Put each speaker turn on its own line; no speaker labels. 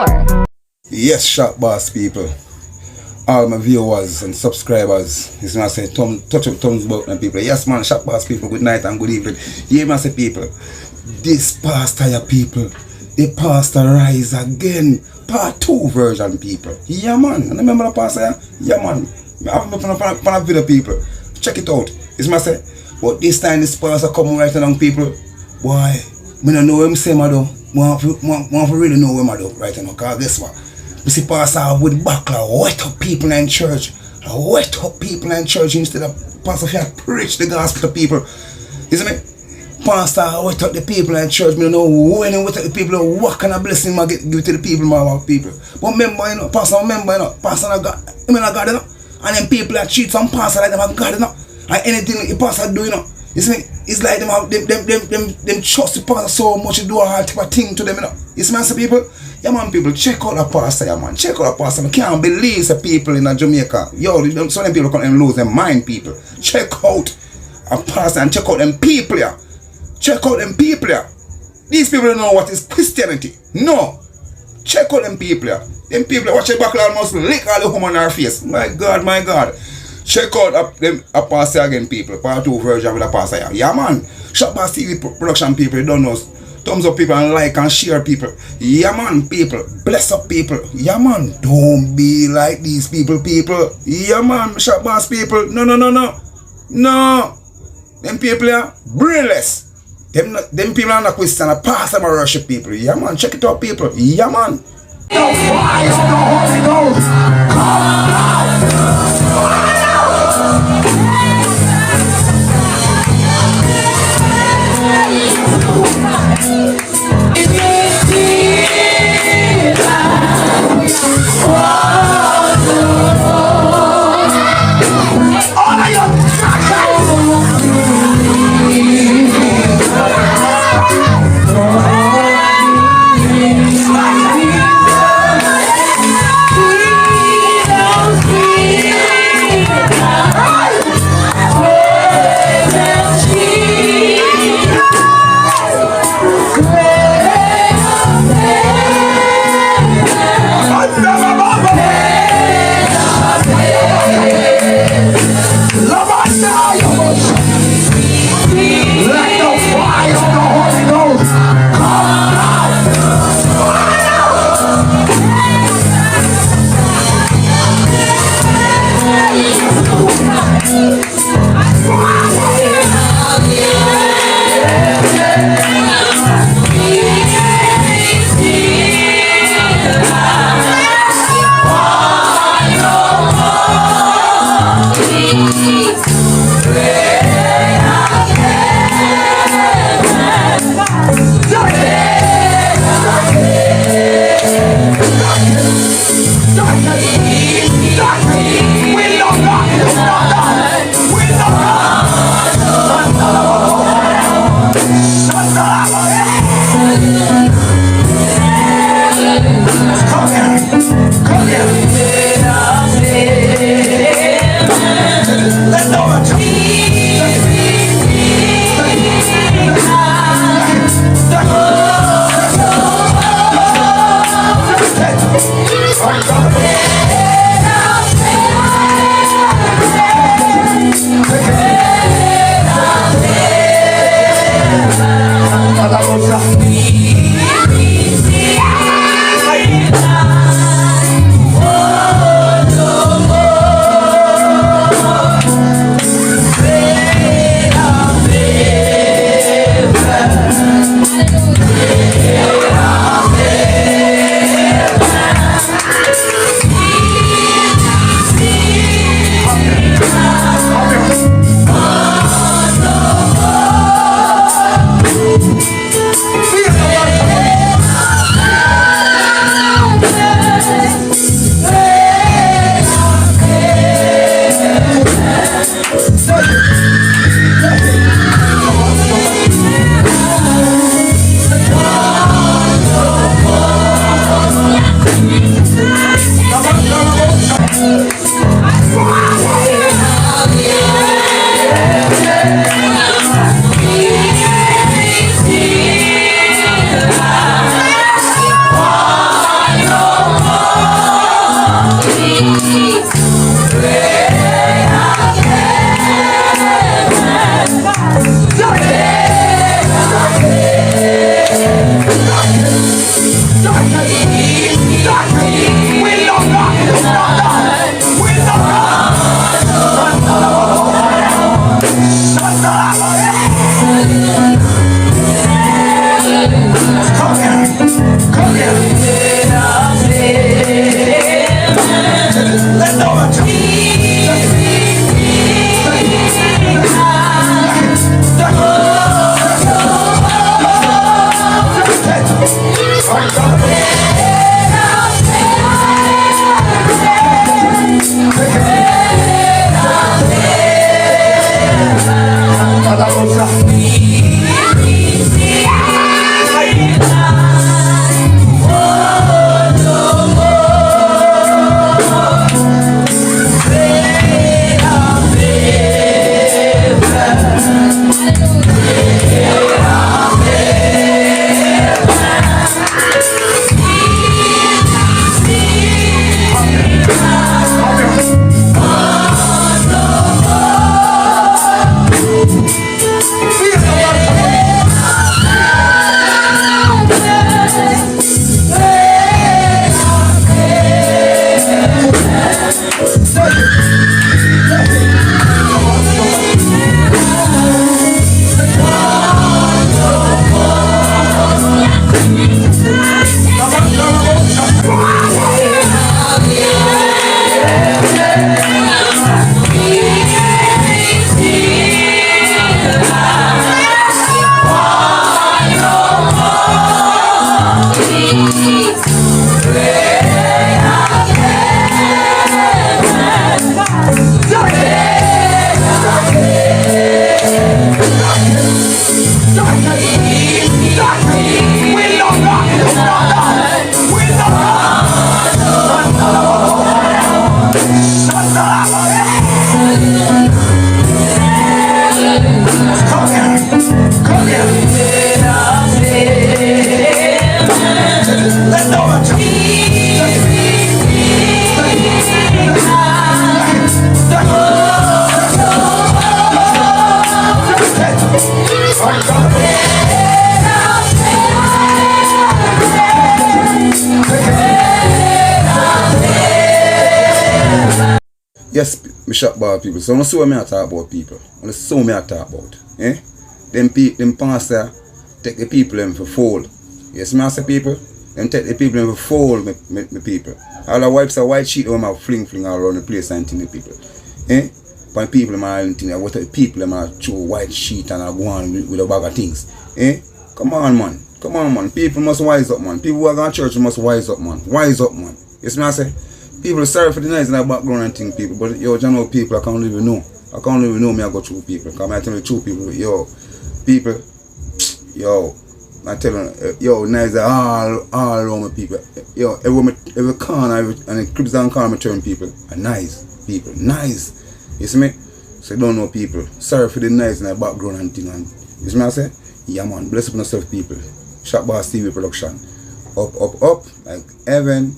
more.
Yes, shop boss people, all my viewers and subscribers, this man say touch up thumbs button people. Yes man, shop boss people, good night and good evening. Yeah man say people, this pastor ya people, the pastor rise again, part 2 version people. Yeah man, and remember the pastor ya? Yeah man, I have a video people, check it out. This man say, but this time this pastor come right along people, boy, me don't know him say I do, want to really know him I do right now, cause guess what? We see pastor with backlash, wet up people in church. Wet up people in church instead of pastor here preach the gospel to people. You see me? Pastor wet up the people in church. Me don't know when wet up the people, what kind of blessing I give to the people, my people. But remember, you know, pastor remember, you know, pastor not God, I mean not God, you know. And then people that treat some pastor like them are God, you know. And anything the pastor do, you know. You see me? It's like them trust the pastor so much, you do a hard type of thing to them, you know. You see me, some people? Yeah man people, check out the pastor, yeah man, check out the pastor. I can't believe the people in Jamaica. Yo, some of them people can lose their mind people. Check out a pastor and check out them people here. Check out them people here. These people don't know what is Christianity. No. Check out them people here. Them people watch their back almost lick all the home on their face. My God, my God. Check out a pastor again people. Part 2 version with a pastor here. Yeah man. Shopbass TV production people, you don't know. Thumbs up people and like and share people. Yeah man people. Bless up people. Yeah man. Don't be like these people. Yeah man. Shopbass people. No. No. Them people are brainless. Them people are not Christian. A pastor and worship people. Yeah man. Check it out people. Yeah man. The fire of the Holy Ghost.
Great
Yes, me shop bar people. So I see what me I talk about people. I see what me I talk about. Eh? Them pastor take the people them for fool. Yes, me I say people. Them take the people them for fool me people. All the wipes are white sheet on my fling all around the place and thing the people. Eh? But people them are thing what the people them are throw white sheet and are go on with a bag of things. Eh? Come on man. Come on man. People must wise up man. People who are going to church must wise up man. Wise up man. Yes, me I say. People are sorry for the noise in the background and things, people, but yo, you know people, I can't even know. I can't even know me I go through people. Because I tell you true people, yo, people, yo, I tell you, yo, nice all around me people. Yo, every corner, and the clips down corner turn people are nice people, nice. You see me? So you don't know people. Sorry for the noise in the background and things. And you see me I say? Yeah man, bless up yourself people. Shop Boss TV production. Up, like heaven.